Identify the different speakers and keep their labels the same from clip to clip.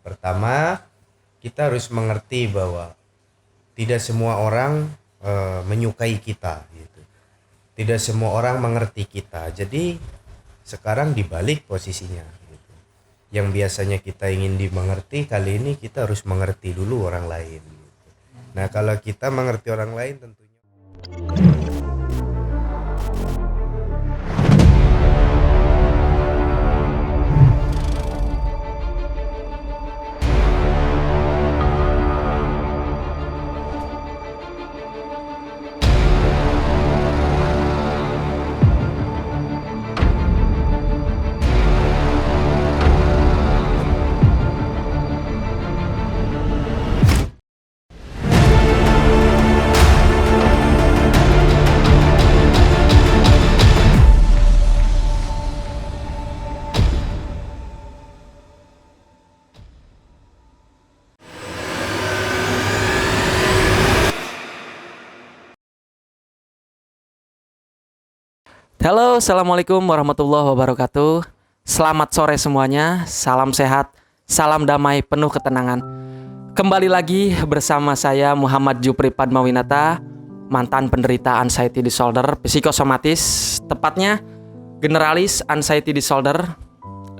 Speaker 1: Pertama, kita harus mengerti bahwa tidak semua orang menyukai kita gitu. Tidak semua orang mengerti kita. Jadi sekarang dibalik posisinya gitu. Yang biasanya kita ingin dimengerti, kali ini kita harus mengerti dulu orang lain gitu. Nah, kalau kita mengerti orang lain tentunya
Speaker 2: Halo, assalamualaikum warahmatullahi wabarakatuh. Selamat sore semuanya, salam sehat, salam damai, penuh ketenangan. Kembali lagi bersama saya Muhammad Jupri Padmawinata, mantan penderita anxiety disorder psikosomatis, tepatnya generalis anxiety disorder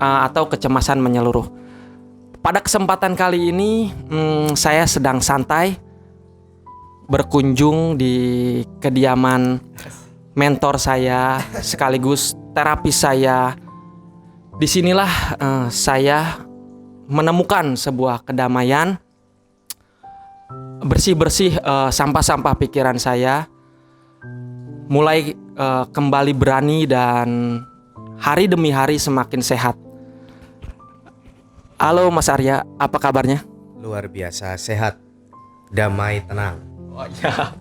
Speaker 2: atau kecemasan menyeluruh. Pada kesempatan kali ini saya sedang santai berkunjung di kediaman mentor saya sekaligus terapis saya. Disinilah saya menemukan sebuah kedamaian, bersih-bersih sampah-sampah pikiran saya, mulai kembali berani dan hari demi hari semakin sehat. Halo Mas Arya, apa kabarnya?
Speaker 1: luar biasa, sehat, damai, tenang.
Speaker 2: Oh ya.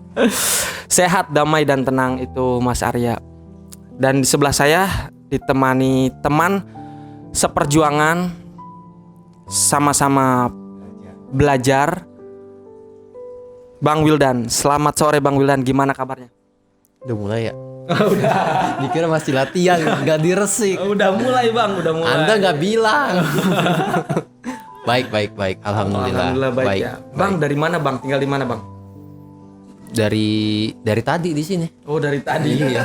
Speaker 2: Sehat, damai, dan tenang itu Mas Arya. Dan di sebelah saya ditemani teman seperjuangan, sama-sama belajar, Bang Wildan. Selamat sore Bang Wildan, gimana kabarnya?
Speaker 3: Udah mulai ya? Udah. Dikira masih latihan, gak diresik.
Speaker 2: Udah mulai Bang, udah mulai.
Speaker 3: Anda gak bilang. Baik. Alhamdulillah
Speaker 2: baik ya. Bang, dari mana Bang? Tinggal di mana Bang?
Speaker 3: Dari tadi di sini.
Speaker 2: Oh, dari tadi.
Speaker 3: Iya.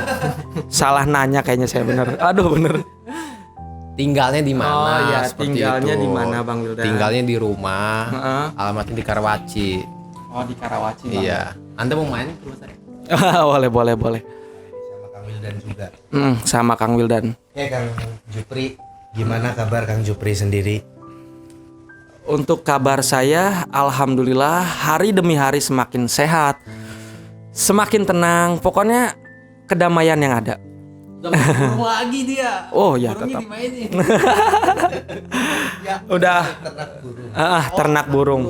Speaker 2: Salah nanya kayaknya saya bener. Aduh, bener.
Speaker 3: Tinggalnya di mana?
Speaker 2: Oh ya,
Speaker 3: Seperti
Speaker 2: tinggalnya
Speaker 3: itu.
Speaker 2: di mana Bang Wildan?
Speaker 3: Tinggalnya di rumah.
Speaker 2: Heeh.
Speaker 3: Alamatnya di Karawaci.
Speaker 2: Oh, di Karawaci Bang.
Speaker 3: Iya. Anda mau main ke rumah saya?
Speaker 2: boleh.
Speaker 1: Sama Kang Wildan juga.
Speaker 2: Sama Kang Wildan.
Speaker 1: Kang Jupri, gimana kabar Kang Jupri sendiri?
Speaker 2: Untuk kabar saya, alhamdulillah hari demi hari semakin sehat, semakin tenang. Pokoknya kedamaian yang ada.
Speaker 3: Udah mau burung lagi dia.
Speaker 2: Oh ya,
Speaker 3: Burungnya
Speaker 2: tetap.
Speaker 3: dimainin.
Speaker 2: Udah ternak burung.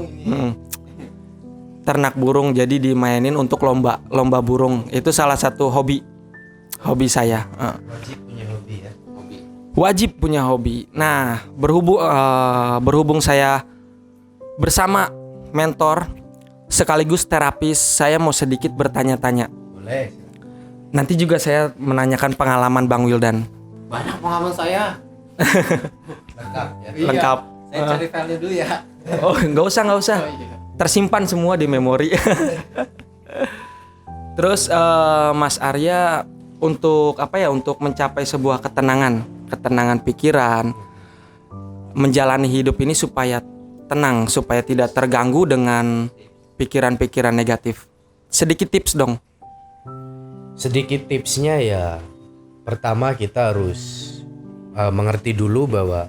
Speaker 2: Ternak burung jadi dimainin untuk lomba burung. Itu salah satu hobi saya.
Speaker 1: Wajib punya hobi ya.
Speaker 2: Wajib punya hobi. Nah, berhubung saya bersama mentor sekaligus terapis, saya mau sedikit bertanya-tanya.
Speaker 1: Boleh.
Speaker 2: Nanti juga saya menanyakan pengalaman Bang Wildan.
Speaker 3: Banyak pengalaman saya.
Speaker 1: Lengkap ya.
Speaker 2: Lengkap.
Speaker 3: Saya cari file dulu ya.
Speaker 2: Oh, nggak usah.
Speaker 3: Oh, iya.
Speaker 2: Tersimpan semua di memori. Terus Mas Arya untuk apa ya? Untuk mencapai sebuah ketenangan pikiran, menjalani hidup ini supaya tenang, supaya tidak terganggu dengan pikiran-pikiran negatif. Sedikit tips dong.
Speaker 1: Sedikit tipsnya ya, pertama kita harus mengerti dulu bahwa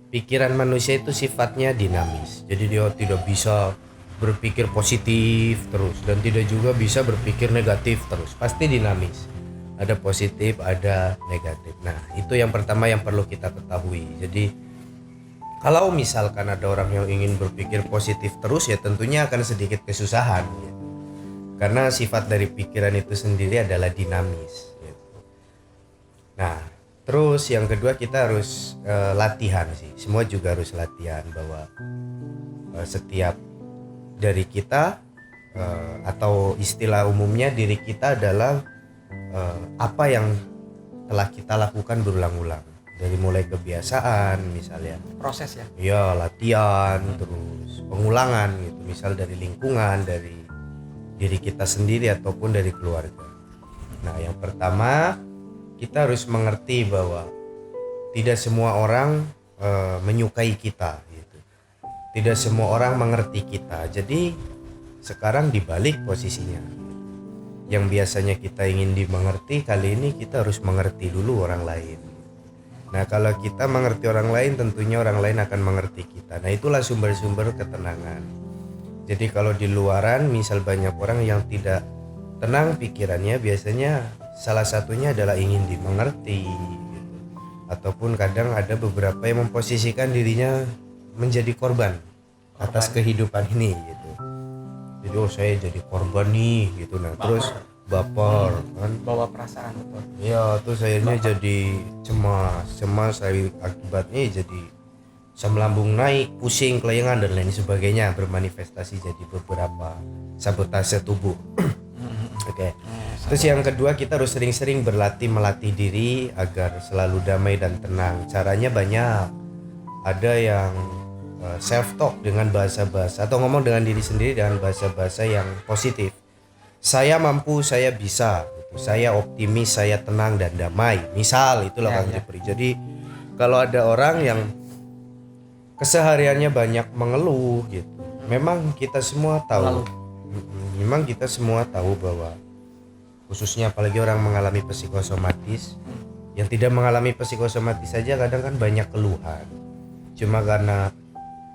Speaker 1: pikiran manusia itu sifatnya dinamis. Jadi dia tidak bisa berpikir positif terus dan tidak juga bisa berpikir negatif terus. Pasti dinamis. Ada positif, ada negatif. Nah, itu yang pertama yang perlu kita ketahui. Jadi kalau misalkan ada orang yang ingin berpikir positif terus, ya tentunya akan sedikit kesusahan gitu. Karena sifat dari pikiran itu sendiri adalah dinamis gitu. Nah, terus yang kedua kita harus latihan sih. Semua juga harus latihan bahwa setiap dari kita atau istilah umumnya diri kita adalah apa yang telah kita lakukan berulang-ulang. dari mulai kebiasaan misalnya,
Speaker 2: Proses ya.
Speaker 1: ya latihan, terus pengulangan gitu, misal dari lingkungan, dari diri kita sendiri ataupun dari keluarga. Nah, yang pertama kita harus mengerti bahwa tidak semua orang menyukai kita gitu. Tidak semua orang mengerti kita. Jadi sekarang dibalik posisinya. Yang biasanya kita ingin dimengerti, kali ini kita harus mengerti dulu orang lain. Nah, kalau kita mengerti orang lain, tentunya orang lain akan mengerti kita. Nah, itulah sumber-sumber ketenangan. Jadi kalau di luaran, misal banyak orang yang tidak tenang pikirannya, biasanya salah satunya adalah ingin dimengerti gitu. Ataupun kadang ada beberapa yang memposisikan dirinya menjadi korban atas kehidupan ini gitu. Jadi saya jadi korban nih gitu. Nah, terus baper kan,
Speaker 2: Bawa perasaan betul.
Speaker 1: ya terus akhirnya jadi cemas saya, akibatnya jadi asam lambung naik, pusing, kelayangan dan lain sebagainya, bermanifestasi jadi beberapa sabotase tubuh. Oke. Terus yang kedua, kita harus sering-sering melatih diri agar selalu damai dan tenang. Caranya banyak. Ada yang self talk dengan bahasa-bahasa atau ngomong dengan diri sendiri dengan bahasa-bahasa yang positif. Saya mampu, saya bisa, gitu. Saya optimis, saya tenang dan damai. Misal itulah Kang Jepri. Jadi kalau ada orang yang kesehariannya banyak mengeluh gitu, memang kita semua tahu. Memang kita semua tahu bahwa khususnya apalagi orang mengalami psikosomatis, yang tidak mengalami psikosomatis saja kadang kan banyak keluhan. Cuma karena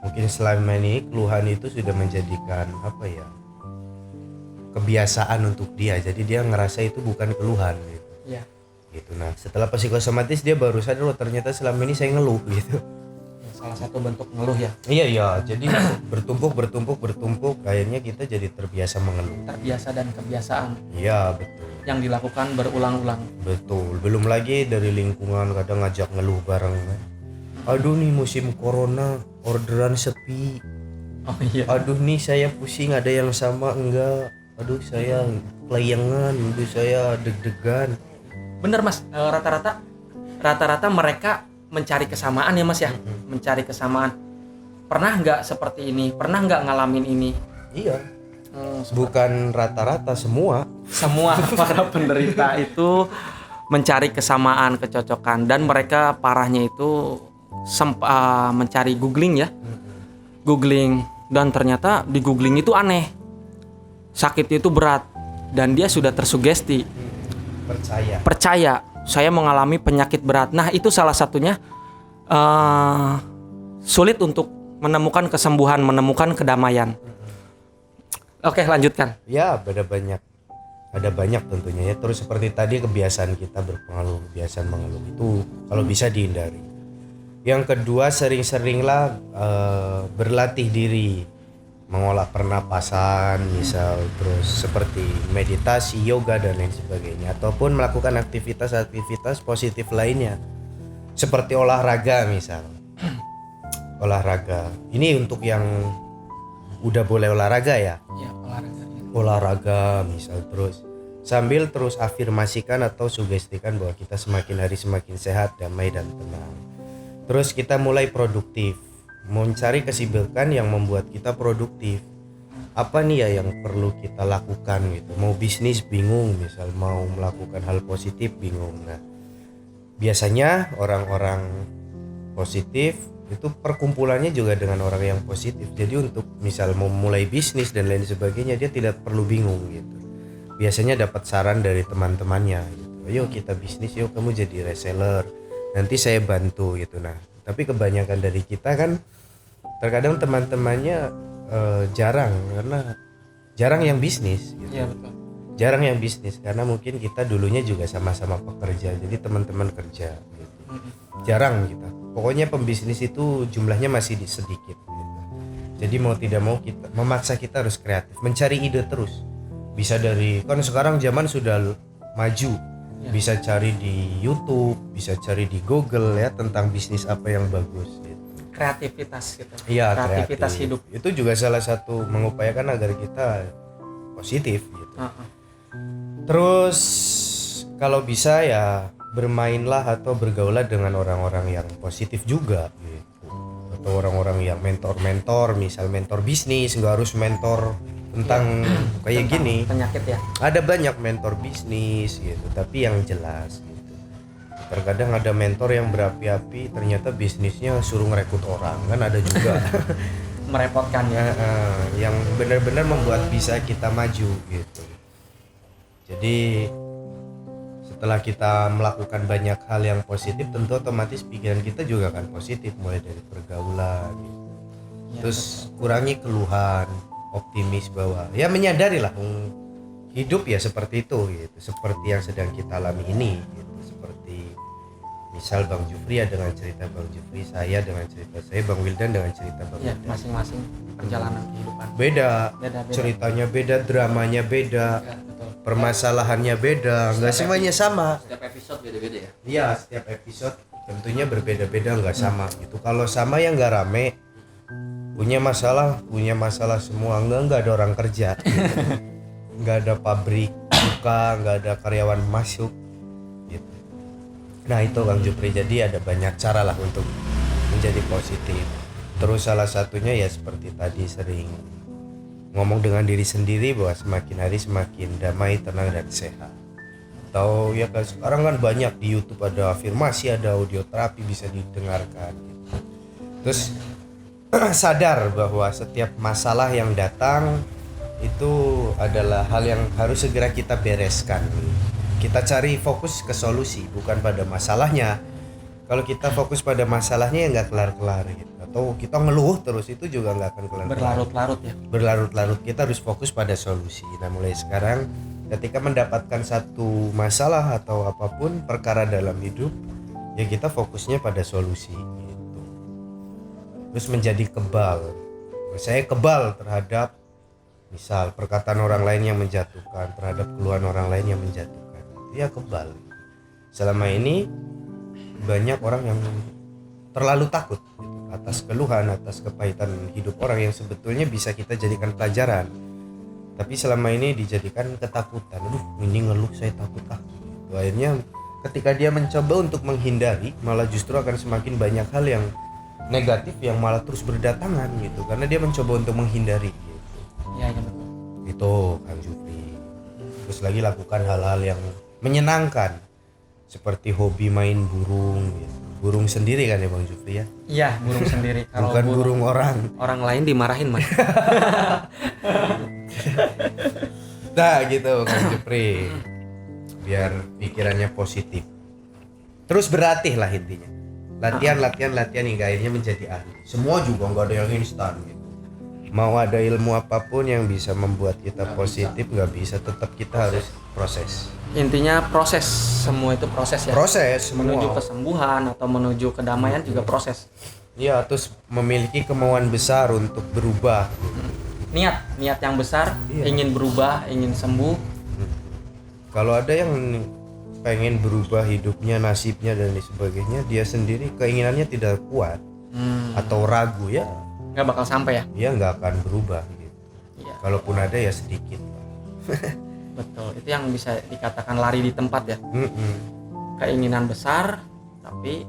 Speaker 1: mungkin selama ini keluhan itu sudah menjadikan kebiasaan untuk dia, jadi dia ngerasa itu bukan keluhan gitu.
Speaker 2: Iya.
Speaker 1: Gitu. Nah, setelah psikosomatis dia baru sadar, oh ternyata selama ini saya ngeluh gitu.
Speaker 2: Salah satu bentuk ngeluh ya.
Speaker 1: Iya, jadi bertumpuk, akhirnya kita jadi terbiasa mengeluh.
Speaker 2: Terbiasa dan kebiasaan
Speaker 1: Iya, betul.
Speaker 2: yang dilakukan berulang-ulang.
Speaker 1: Betul. Belum lagi dari lingkungan kadang ngajak ngeluh bareng kan. Aduh nih musim corona, orderan sepi.
Speaker 2: Oh iya.
Speaker 1: Aduh nih saya pusing, ada yang sama enggak. Aduh saya kelayangan, aduh saya deg-degan.
Speaker 2: Bener Mas, rata-rata mereka mencari kesamaan ya Mas ya. Mencari kesamaan. Pernah nggak seperti ini? Pernah nggak ngalamin ini?
Speaker 1: Iya. Bukan rata-rata, semua
Speaker 2: Para penderita itu mencari kesamaan, kecocokan, dan mereka parahnya itu mencari googling ya. Googling, dan ternyata di googling itu aneh. Sakitnya itu berat dan dia sudah tersugesti. Percaya saya mengalami penyakit berat. Nah, itu salah satunya sulit untuk menemukan kesembuhan, menemukan kedamaian. Oke, lanjutkan.
Speaker 1: Ya, ada banyak tentunya ya. Terus seperti tadi, kebiasaan kita berpengaruh, kebiasaan mengeluh itu kalau bisa dihindari. Yang kedua, sering-seringlah berlatih diri, mengolah pernapasan misal, terus seperti meditasi, yoga dan lain sebagainya, ataupun melakukan aktivitas positif lainnya seperti olahraga misal. Olahraga ini untuk yang udah boleh olahraga ya.
Speaker 2: Ya,
Speaker 1: Olahraga misal, terus sambil terus afirmasikan atau sugestikan bahwa kita semakin hari semakin sehat, damai dan tenang. Terus kita mulai produktif, mencari kesibukan yang membuat kita produktif. Apa nih ya yang perlu kita lakukan gitu. Mau bisnis bingung misal, mau melakukan hal positif bingung. Nah, biasanya orang-orang positif itu perkumpulannya juga dengan orang yang positif. Jadi untuk misal mau mulai bisnis dan lain sebagainya, dia tidak perlu bingung gitu. Biasanya dapat saran dari teman-temannya gitu. Ayo kita bisnis, yuk kamu jadi reseller, nanti saya bantu gitu. Nah, tapi kebanyakan dari kita kan terkadang teman-temannya jarang yang bisnis gitu.
Speaker 2: Iya, betul.
Speaker 1: Jarang yang bisnis karena mungkin kita dulunya juga sama-sama pekerja, jadi teman-teman kerja gitu. Jarang kita. Pokoknya pembisnis itu jumlahnya masih sedikit gitu. Jadi mau tidak mau kita memaksa, kita harus kreatif, mencari ide terus. Bisa dari, kan sekarang zaman sudah maju, bisa cari di YouTube, bisa cari di Google ya tentang bisnis apa yang bagus gitu.
Speaker 2: Kreativitas gitu.
Speaker 1: Iya,
Speaker 2: kreativitas
Speaker 1: kreatif.
Speaker 2: hidup.
Speaker 1: Itu juga salah satu mengupayakan agar kita positif gitu. Terus kalau bisa ya bermainlah atau bergaulah dengan orang-orang yang positif juga gitu. Atau orang-orang yang mentor-mentor, misal mentor bisnis, nggak harus mentor tentang kayak
Speaker 2: Tentang
Speaker 1: gini.
Speaker 2: penyakit ya.
Speaker 1: Ada banyak mentor bisnis gitu, tapi yang jelas gitu. Terkadang ada mentor yang berapi-api, ternyata bisnisnya suruh ngerekrut orang, kan ada juga.
Speaker 2: Merepotkan ya.
Speaker 1: Yang benar-benar membuat bisa kita maju gitu. Jadi setelah kita melakukan banyak hal yang positif, tentu otomatis pikiran kita juga akan positif, mulai dari pergaulan gitu.
Speaker 2: Ya,
Speaker 1: Terus kurangi keluhan, optimis bahwa ya menyadari lah hidup ya seperti itu gitu, seperti yang sedang kita alami ini gitu. Seperti misal Bang Jufri ya dengan cerita Bang Jufri, saya dengan cerita saya, Bang Wildan dengan cerita Bang
Speaker 2: ya,
Speaker 1: Wildan.
Speaker 2: masing-masing perjalanan kehidupan.
Speaker 1: Beda,
Speaker 2: Beda-beda.
Speaker 1: ceritanya beda, dramanya beda,
Speaker 2: Ya, betul.
Speaker 1: permasalahannya beda, nggak semuanya sama.
Speaker 3: Setiap episode beda-beda ya.
Speaker 1: Iya, setiap episode tentunya berbeda-beda, nggak sama gitu. Kalau sama ya nggak rame, punya masalah semua, nggak ada orang kerja, gitu. Nggak ada pabrik buka, nggak ada karyawan masuk, gitu. Nah itu Kang Jupri, jadi ada banyak cara lah untuk menjadi positif. Terus salah satunya ya seperti tadi sering ngomong dengan diri sendiri bahwa semakin hari semakin damai, tenang dan sehat. Atau ya kan sekarang kan banyak di YouTube ada afirmasi, ada audio terapi bisa didengarkan gitu. Terus sadar bahwa setiap masalah yang datang itu adalah hal yang harus segera kita bereskan. Kita cari fokus ke solusi, bukan pada masalahnya. Kalau kita fokus pada masalahnya ya nggak kelar-kelar gitu. Atau kita ngeluh terus, itu juga nggak akan kelar-kelar.
Speaker 2: Berlarut-larut ya.
Speaker 1: Berlarut-larut, kita harus fokus pada solusi. Nah mulai sekarang ketika mendapatkan satu masalah atau apapun perkara dalam hidup, ya kita fokusnya pada solusi gitu. Terus menjadi kebal. Saya kebal terhadap misal perkataan orang lain yang menjatuhkan, terhadap keluhan orang lain yang menjatuhkan, ya kebal. Selama ini banyak orang yang terlalu takut gitu, atas keluhan, atas kepahitan hidup orang yang sebetulnya bisa kita jadikan pelajaran. Tapi selama ini dijadikan ketakutan. Aduh, ini ngeluh saya takut gitu. Akhirnya ketika dia mencoba untuk menghindari, malah justru akan semakin banyak hal yang negatif yang malah terus berdatangan gitu, karena dia mencoba untuk menghindari gitu.
Speaker 2: Ya, ya betul.
Speaker 1: Itu Kang Jupri. Terus lagi lakukan hal-hal yang menyenangkan seperti hobi main burung gitu. Burung sendiri kan ya Bang Jupri ya?
Speaker 2: Iya, burung sendiri. Kalau
Speaker 1: Bukan burung orang.
Speaker 2: orang lain dimarahin mas.
Speaker 1: Nah gitu Kang Jupri, biar pikirannya positif. Terus berlatih lah intinya. Latihan hingga akhirnya menjadi ahli. Semua juga nggak ada yang instan gitu. Mau ada ilmu apapun yang bisa membuat kita positif nggak bisa, tetap kita harus proses.
Speaker 2: Intinya proses, semua itu proses ya.
Speaker 1: Proses
Speaker 2: Menuju
Speaker 1: semua.
Speaker 2: kesembuhan atau menuju kedamaian juga proses.
Speaker 1: Iya, terus memiliki kemauan besar untuk berubah.
Speaker 2: Niat yang besar,
Speaker 1: Iya.
Speaker 2: ingin berubah, ingin sembuh.
Speaker 1: Kalau ada yang pengen berubah hidupnya, nasibnya dan lain sebagainya, dia sendiri keinginannya tidak kuat atau ragu, ya
Speaker 2: Nggak bakal sampai ya.
Speaker 1: dia nggak akan berubah gitu.
Speaker 2: Iya,
Speaker 1: Kalaupun ada ya sedikit.
Speaker 2: betul. Itu yang bisa dikatakan lari di tempat ya.
Speaker 1: Mm-mm.
Speaker 2: Keinginan besar, tapi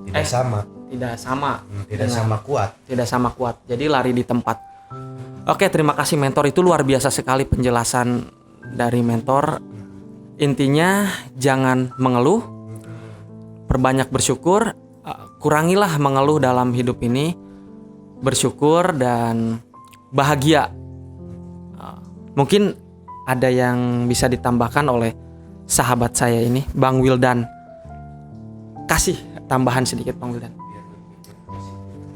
Speaker 1: Tidak sama,
Speaker 2: tidak sama.
Speaker 1: tidak
Speaker 2: dengan-
Speaker 1: sama kuat.
Speaker 2: Tidak sama kuat. Jadi lari di tempat. Oke, terima kasih mentor, itu luar biasa sekali penjelasan dari mentor. Intinya jangan mengeluh, perbanyak bersyukur, kurangilah mengeluh dalam hidup ini, bersyukur dan bahagia. Mungkin ada yang bisa ditambahkan oleh sahabat saya ini, Bang Wildan. Kasih tambahan sedikit Bang Wildan.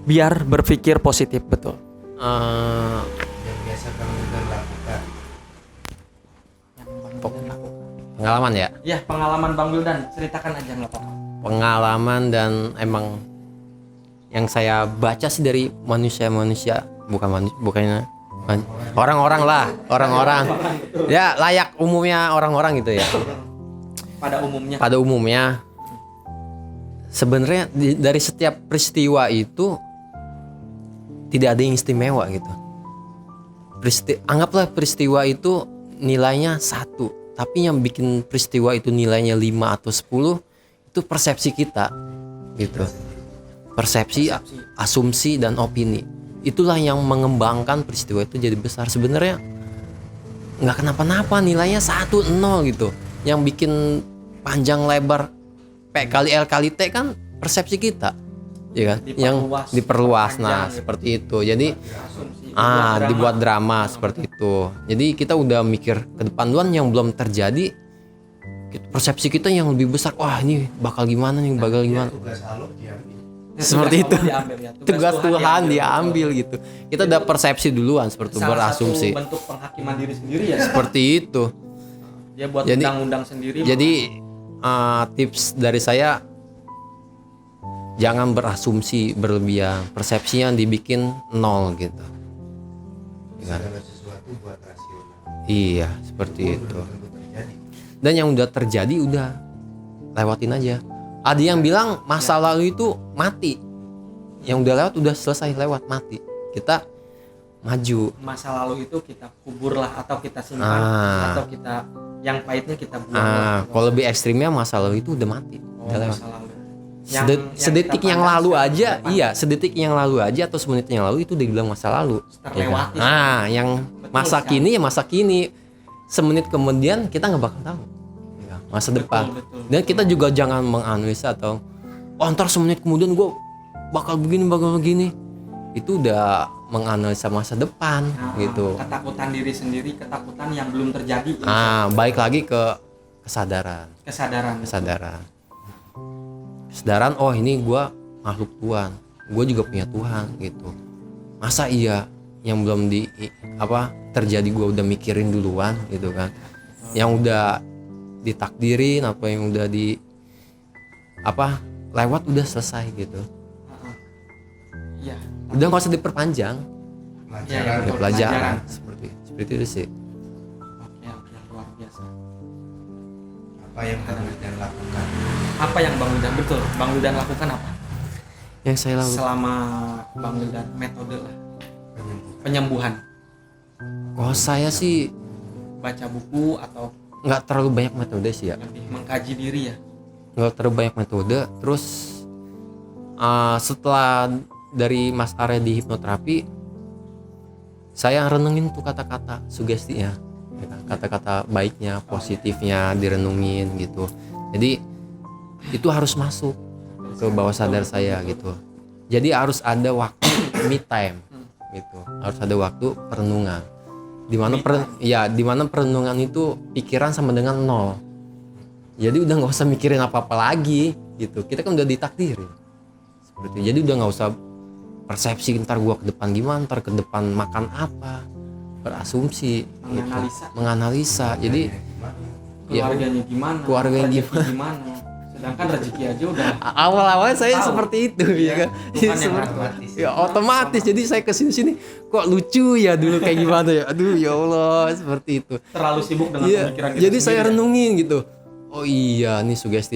Speaker 2: Biar berpikir positif, betul.
Speaker 1: Yang biasa kamu lakukan.
Speaker 2: Yang Bang Wildan lakukan.
Speaker 3: Pengalaman ya.
Speaker 2: Ya, pengalaman Bang Wildan, ceritakan aja nggak apa-apa.
Speaker 3: Pengalaman dan emang yang saya baca sih dari manusia-manusia, bukannya orang-orang lah, orang-orang. Ya layak umumnya orang-orang gitu ya.
Speaker 2: Pada umumnya.
Speaker 3: Pada umumnya sebenarnya dari setiap peristiwa itu tidak ada yang istimewa gitu. Anggaplah peristiwa itu nilainya 1, tapi yang bikin peristiwa itu nilainya 5 atau 10 itu persepsi kita gitu. Persepsi, asumsi dan opini. Itulah yang mengembangkan peristiwa itu jadi besar. Sebenarnya nggak kenapa-napa, nilainya 1-0 gitu. Yang bikin panjang lebar P kali L kali T kan persepsi kita, ya kan? Yang diperluas. Nah, seperti itu. Jadi dibuat drama seperti itu. Jadi kita udah mikir ke depan duluan yang belum terjadi. Persepsi kita yang lebih besar. Wah, ini bakal gimana nih, bakal gimana. Seperti itu. Tugas Tuhan diambil gitu. Kita udah persepsi duluan seperti itu, berasumsi.
Speaker 2: Bentuk penghakiman diri sendiri ya.
Speaker 3: Seperti itu.
Speaker 2: Dia buat undang-undang sendiri.
Speaker 3: Jadi tips dari saya, jangan berasumsi berlebihan. Persepsinya dibikin 0 gitu.
Speaker 1: Segala sesuatu buat rasional.
Speaker 3: Iya, seperti itu. Dan yang udah terjadi udah lewatin aja. Ada yang bilang masa lalu itu mati. Yang udah lewat udah selesai, lewat, mati. Kita maju.
Speaker 2: Masa lalu itu kita kubur lah, atau kita simpan, atau kita yang pahitnya kita buang.
Speaker 3: Kalau lebih ekstrimnya masa lalu itu udah mati, udah lewat.
Speaker 2: Masa lalu.
Speaker 3: Sedetik yang lalu aja, sedetik yang lalu aja atau semenit yang lalu itu udah dibilang masa lalu.
Speaker 2: Terlewati.
Speaker 3: Yang masa kini ya masa kini. Semenit kemudian kita nggak bakal tahu masa depan. Dan kita juga jangan menganalisa atau ntar semenit kemudian gue bakal begini. Itu udah menganalisa masa depan gitu.
Speaker 2: Ketakutan diri sendiri, ketakutan yang belum terjadi.
Speaker 3: Balik lagi ke kesadaran. Kesadaran, oh ini gue makhluk Tuhan, gue juga punya Tuhan gitu. Masa iya yang belum terjadi gue udah mikirin duluan gitu kan. Yang udah ditakdirin, apa yang udah lewat udah selesai gitu.
Speaker 2: Iya.
Speaker 3: Udah nggak usah diperpanjang. Pelajaran. Seperti itu sih.
Speaker 2: Oke, luar biasa.
Speaker 1: Apa yang Bang Wildan lakukan?
Speaker 2: Apa yang Bang Wildan, betul, Bang Wildan lakukan apa?
Speaker 3: Yang saya lakukan
Speaker 2: selama Bang Wildan metode lah penyembuhan.
Speaker 3: Saya sih
Speaker 2: Baca buku atau
Speaker 3: nggak terlalu banyak metode sih ya.
Speaker 2: lebih mengkaji diri ya.
Speaker 3: Nggak terlalu banyak metode. Terus setelah dari Mas Arya di hipnoterapi, saya renungin tuh kata-kata sugestinya, kata-kata baiknya, positifnya direnungin gitu. Jadi itu harus masuk ke bawah sadar saya gitu. Jadi harus ada waktu me time gitu. Harus ada waktu perenungan. Di mana perenungan itu pikiran sama dengan 0. Jadi udah nggak usah mikirin apa-apa lagi gitu. Kita kan udah ditakdirin. Seperti itu. Jadi udah nggak usah persepsi ntar gua ke depan gimana, ntar ke depan makan apa, berasumsi, menganalisa. Jadi keluarganya gimana.
Speaker 2: Sedangkan rezeki aja udah
Speaker 3: awal-awal saya seperti itu ya kan. Otomatis. Jadi saya kesini kok lucu ya dulu kayak gimana ya. Aduh ya Allah, seperti itu.
Speaker 2: Terlalu sibuk dengan pemikiran kita.
Speaker 3: Jadi saya renungin gitu. Oh iya, ini sugesti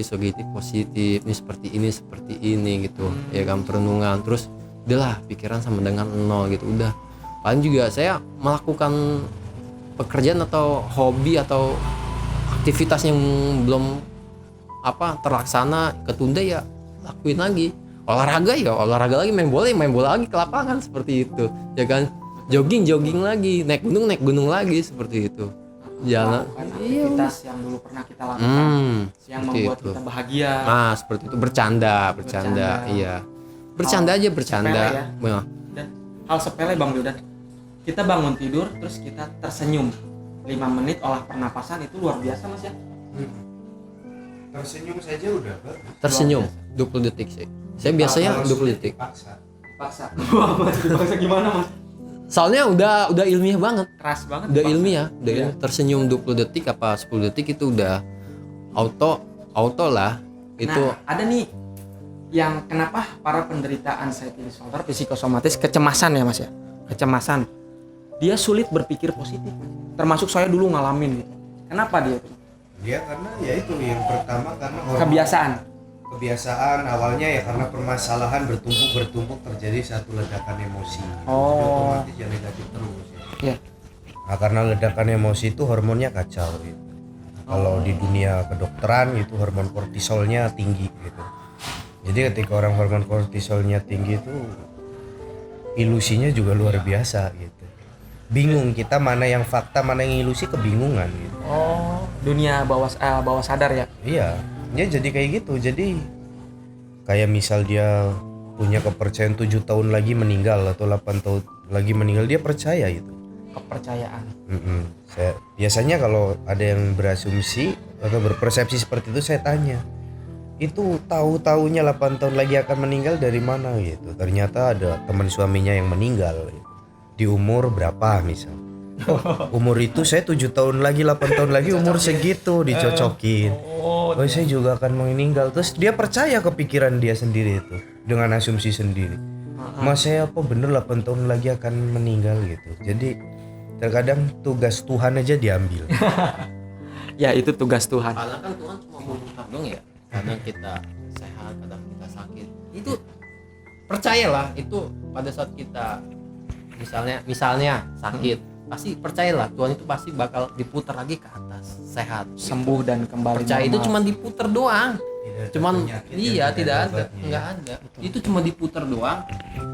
Speaker 3: positif, ini seperti ini gitu. Ya kan, perenungan. Terus udahlah pikiran sama dengan 0 gitu. Udah. Paling juga saya melakukan pekerjaan atau hobi atau aktivitas yang belum terlaksana, ketunda ya lakuin lagi. Olahraga lagi, main bola lagi ke lapangan seperti itu. Ya kan? Jogging lagi, naik gunung lagi seperti itu. Jalan
Speaker 2: aktivitas yang dulu pernah kita lakukan yang membuat kita bahagia.
Speaker 3: Seperti itu, bercanda. Iya. Bercanda.
Speaker 2: Ya. Dan hal sepele Bang Wildan. Kita bangun tidur terus kita tersenyum 5 menit, olah pernapasan, itu luar biasa Mas ya.
Speaker 1: Tersenyum saja udah bagus.
Speaker 3: Tersenyum 20 detik sih. Saya biasanya 20 detik.
Speaker 1: Dipaksa.
Speaker 2: Dipaksa gimana Mas?
Speaker 3: Soalnya udah ilmiah banget.
Speaker 2: Keras banget.
Speaker 3: Udah ilmiah. Tersenyum 20 detik apa 10 detik itu udah auto lah. Itu
Speaker 2: ada nih yang kenapa para penderita anxiety disorder, psikosomatis, kecemasan ya Mas ya. Kecemasan. Dia sulit berpikir positif. Termasuk saya dulu ngalamin gitu. Kenapa dia itu?
Speaker 1: Dia karena ya itu yang pertama karena kebiasaan awalnya ya karena permasalahan bertumpuk terjadi satu ledakan emosi. Jadi otomatis ya negatif terus ya.
Speaker 2: Yeah.
Speaker 1: Nah, karena ledakan emosi itu hormonnya kacau gitu. Kalau di dunia kedokteran itu hormon kortisolnya tinggi gitu. Jadi ketika orang hormon kortisolnya tinggi itu ilusinya juga luar biasa gitu. Bingung kita mana yang fakta, mana yang ilusi, kebingungan gitu.
Speaker 2: Oh, dunia bawah sadar ya.
Speaker 1: Iya, dia jadi kayak gitu. Jadi kayak misal dia punya kepercayaan 7 tahun lagi meninggal atau 8 tahun lagi meninggal, dia percaya itu.
Speaker 2: Kepercayaan.
Speaker 1: Biasanya kalau ada yang berasumsi atau berpersepsi seperti itu, saya tanya, itu tahu-taunya 8 tahun lagi akan meninggal dari mana gitu. Ternyata ada teman suaminya yang meninggal gitu. Di umur berapa misal. Umur itu saya 7 tahun lagi, 8 tahun lagi umur segitu, dicocokin. Oh, saya juga akan meninggal. Terus dia percaya ke pikiran dia sendiri itu dengan asumsi sendiri. Mas saya apa bener 8 tahun lagi akan meninggal gitu. Jadi terkadang tugas Tuhan aja diambil.
Speaker 2: Ya itu tugas Tuhan.
Speaker 3: Karena kan Tuhan cuma mengungkap dong ya. Kadang kita sehat, kadang kita sakit. Itu percayalah, itu pada saat kita misalnya sakit, pasti percayalah Tuhan itu pasti bakal diputar lagi ke atas, sehat,
Speaker 2: Sembuh dan kembali
Speaker 3: percaya. Itu
Speaker 2: normal.
Speaker 3: cuma diputar doang. Cuman iya tidak ada,
Speaker 1: obatnya.
Speaker 3: nggak ada. Itu cuma diputar doang.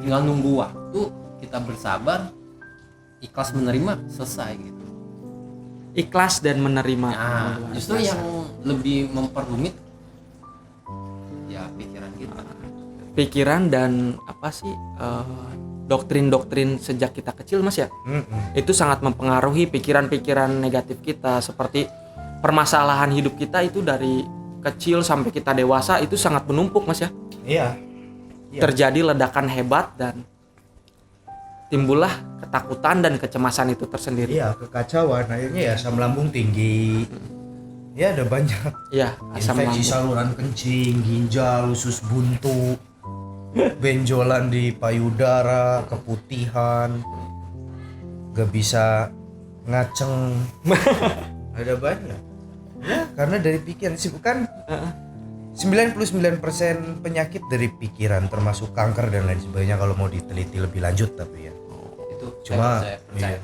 Speaker 3: Tinggal nunggu waktu, kita bersabar, ikhlas menerima, selesai gitu.
Speaker 2: Ikhlas dan menerima.
Speaker 3: Nah, justru yang lebih memperumit ya pikiran kita.
Speaker 2: Pikiran dan apa sih doktrin-doktrin sejak kita kecil Mas ya. Itu sangat mempengaruhi pikiran-pikiran negatif kita, seperti permasalahan hidup kita itu dari kecil sampai kita dewasa itu sangat menumpuk Mas ya.
Speaker 1: Iya.
Speaker 2: Terjadi ledakan hebat dan timbullah ketakutan dan kecemasan itu tersendiri.
Speaker 1: Iya, kekacauan akhirnya ya asam lambung tinggi. Ya ada banyak
Speaker 2: Iya, asam
Speaker 1: infeksi
Speaker 2: lambung.
Speaker 1: saluran kencing, ginjal, usus buntu, benjolan di payudara, keputihan, gak bisa ngaceng. Ada banyak. Ya, karena dari pikiran sih bukan 99% penyakit dari pikiran, termasuk kanker dan lain sebagainya kalau mau diteliti lebih lanjut, tapi ya.
Speaker 3: Itu
Speaker 1: Cuma
Speaker 3: percaya.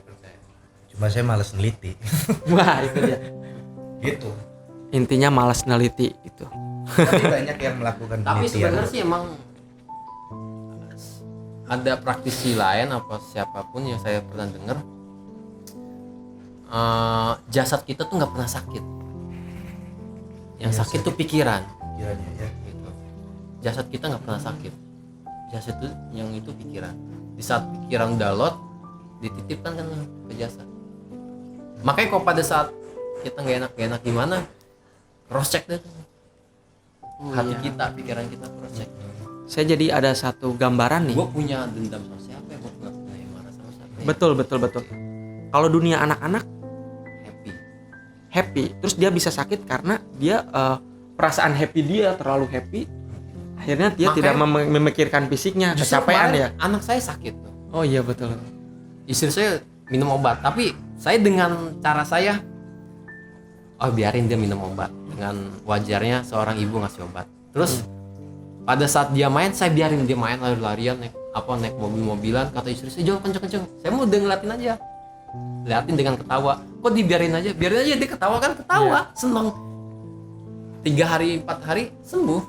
Speaker 1: Cuma saya malas neliti.
Speaker 2: Wah, itu dia.
Speaker 1: Gitu.
Speaker 2: Intinya malas neliti itu.
Speaker 1: Tapi banyak yang melakukan
Speaker 3: Tapi
Speaker 1: penelitian.
Speaker 3: sebenarnya sih emang ada praktisi lain apa siapapun yang saya pernah dengar, jasad kita tuh nggak pernah sakit. Yang sakit tuh pikiran.
Speaker 1: Pikirannya ya.
Speaker 3: Gitu. Jasad kita nggak pernah sakit. Jasad itu yang itu pikiran. Di saat pikiran udah lot, dititipkan kan ke jasad. Makanya kalau pada saat kita nggak enak gimana, cross check deh. Hati kita, pikiran kita cross check.
Speaker 2: Saya jadi ada satu gambaran nih.
Speaker 3: Gue punya dendam sama siapa ya, gue punya marah sama siapa ya?
Speaker 2: Betul. Kalau dunia anak-anak
Speaker 3: Happy.
Speaker 2: happy, terus dia bisa sakit karena dia perasaan happy dia terlalu happy, akhirnya dia
Speaker 3: Makanya-
Speaker 2: tidak memikirkan fisiknya,
Speaker 3: Justru
Speaker 2: kecapean
Speaker 3: kemarin
Speaker 2: ya.
Speaker 3: anak saya sakit tuh.
Speaker 2: Oh iya betul.
Speaker 3: Istri saya minum obat, tapi saya dengan cara saya, biarin dia minum obat. Dengan wajarnya seorang ibu ngasih obat. Terus pada saat dia main, saya biarin dia main lari-larian, naik mobil-mobilan. Kata istri saya, jangan kenceng-kenceng. Saya mau udah ngeliatin aja, liatin dengan ketawa. Kok dibiarin aja? Biarin aja dia ketawa kan, ketawa, seneng. 3 hari 4 hari sembuh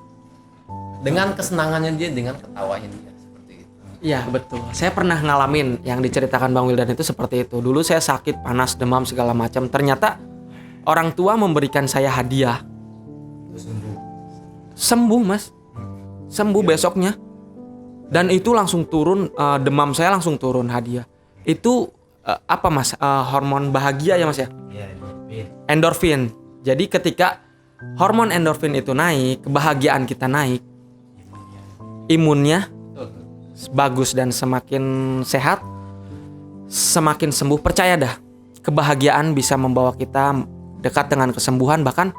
Speaker 3: dengan kesenangannya dia, dengan ketawanya dia, seperti itu.
Speaker 2: Iya betul. Saya pernah ngalamin yang diceritakan Bang Wildan itu seperti itu. Dulu saya sakit, panas, demam segala macam. Ternyata orang tua memberikan saya hadiah. Sembuh Mas. Sembuh besoknya. Dan itu langsung turun, demam saya langsung turun hadiah. Itu apa Mas? Hormon bahagia ya Mas ya?
Speaker 1: Iya,
Speaker 2: Endorfin. Jadi ketika hormon endorfin itu naik, kebahagiaan kita naik, imunnya bagus dan semakin sehat, semakin sembuh. Percaya dah, kebahagiaan bisa membawa kita dekat dengan kesembuhan, bahkan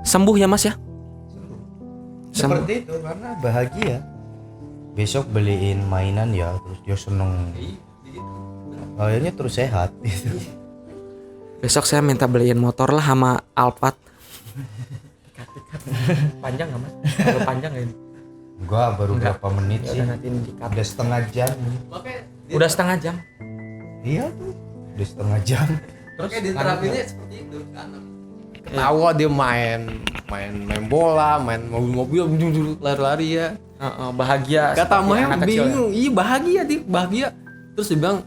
Speaker 2: sembuh ya Mas ya.
Speaker 1: Seperti itu karena bahagia. Besok beliin mainan ya, terus dia seneng. Akhirnya terus sehat.
Speaker 2: Besok saya minta beliin motor lah sama Alphard. Panjang nggak Mas? Terlalu panjang nggak ini?
Speaker 1: Enggak, baru berapa menit
Speaker 2: Ya
Speaker 1: sih?
Speaker 2: udah nanti ini di-cut.
Speaker 1: Udah setengah jam.
Speaker 2: Udah setengah jam.
Speaker 1: Iya tuh, udah setengah jam.
Speaker 3: Terus diterapinnya seperti itu kan. ketawa dia main bola, main mobil-mobil, lari-lari ya.
Speaker 2: Bahagia.
Speaker 3: Kata
Speaker 2: seperti
Speaker 3: Maya
Speaker 2: anak kecil ya?
Speaker 3: bingung, iya bahagia. Terus dia bilang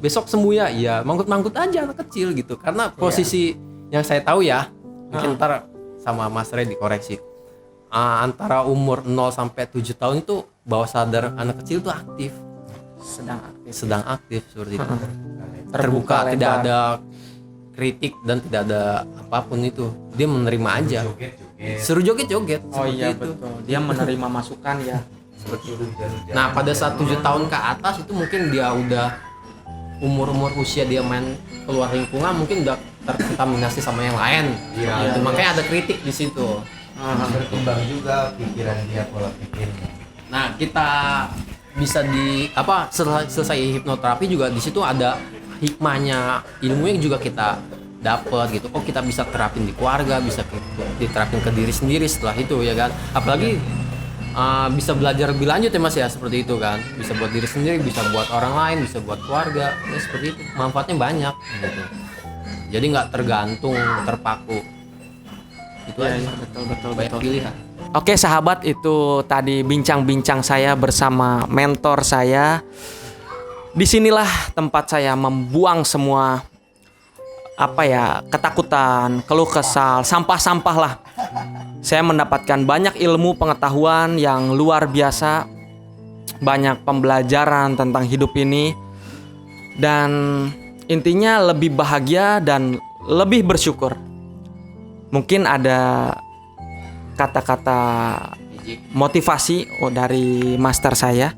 Speaker 3: besok sembuh ya, iya mangkut-mangkut aja anak kecil gitu. Karena posisi yang saya tahu ya, mungkin ntar sama Mas Ray dikoreksi. Antara umur 0 sampai 7 tahun itu bawah sadar anak kecil itu aktif, sedang aktif seperti itu. Terbuka,
Speaker 2: lebar.
Speaker 3: tidak ada kritik dan tidak ada apapun itu. Dia menerima aja. Suruh joget-joget.
Speaker 2: Oh
Speaker 3: seperti
Speaker 2: iya
Speaker 3: itu.
Speaker 2: betul. Dia menerima masukan ya.
Speaker 3: Nah pada saat 7 tahun ke atas itu mungkin dia udah umur usia dia main keluar lingkungan, mungkin udah terkontaminasi sama yang lain.
Speaker 1: Iya.
Speaker 3: Makanya ada kritik di situ.
Speaker 1: Berkembang juga pikiran dia, pola pikirnya.
Speaker 3: Nah kita bisa selesai hipnoterapi juga di situ ada hikmahnya, ilmunya juga kita dapat gitu. Oh kita bisa terapin di keluarga, bisa diterapin ke diri sendiri setelah itu ya kan. Apalagi bisa belajar lebih lanjut ya Mas ya, seperti itu kan. Bisa buat diri sendiri, bisa buat orang lain, bisa buat keluarga. Ya seperti itu. Manfaatnya banyak gitu. Jadi nggak tergantung, terpaku. Itu aja.
Speaker 2: Betul.
Speaker 3: Banyak pilihan.
Speaker 2: Oke sahabat, itu tadi bincang-bincang saya bersama mentor saya. Disinilah tempat saya membuang semua ketakutan, keluh kesal, sampah-sampah lah. Saya mendapatkan banyak ilmu pengetahuan yang luar biasa, banyak pembelajaran tentang hidup ini, dan intinya lebih bahagia dan lebih bersyukur. Mungkin ada kata-kata motivasi dari master saya.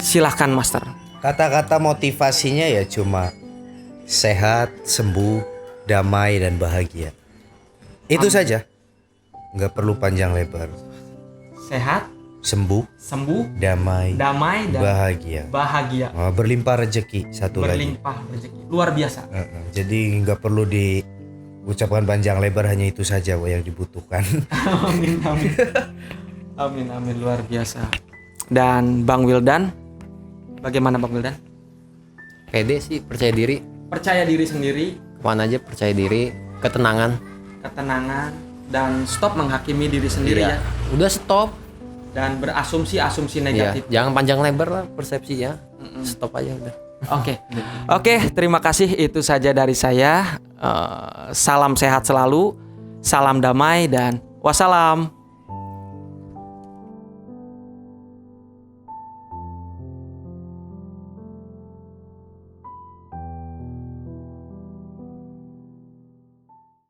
Speaker 2: Silahkan master.
Speaker 1: Kata-kata motivasinya ya cuma sehat, sembuh, damai dan bahagia. Itu saja. Nggak perlu panjang lebar.
Speaker 2: Sehat,
Speaker 1: Sembuh, damai,
Speaker 2: damai dan
Speaker 1: bahagia.
Speaker 2: bahagia.
Speaker 1: Berlimpah rezeki satu lagi.
Speaker 2: Berlimpah rezeki. Luar biasa.
Speaker 1: Jadi nggak perlu diucapkan panjang lebar, hanya itu saja yang dibutuhkan.
Speaker 2: Amin, luar biasa. Dan Bang Wildan, bagaimana Bang Wildan?
Speaker 3: Pede sih, percaya diri.
Speaker 2: Percaya diri sendiri,
Speaker 3: Kemana aja percaya diri, ketenangan.
Speaker 2: dan stop menghakimi diri sendiri
Speaker 3: Iya.
Speaker 2: ya.
Speaker 3: Udah stop.
Speaker 2: Dan berasumsi
Speaker 3: Iya,
Speaker 2: negatif.
Speaker 3: jangan panjang lebar lah persepsinya. Stop aja udah.
Speaker 2: Oke, terima kasih, itu saja dari saya. Salam sehat selalu, salam damai, dan wassalam.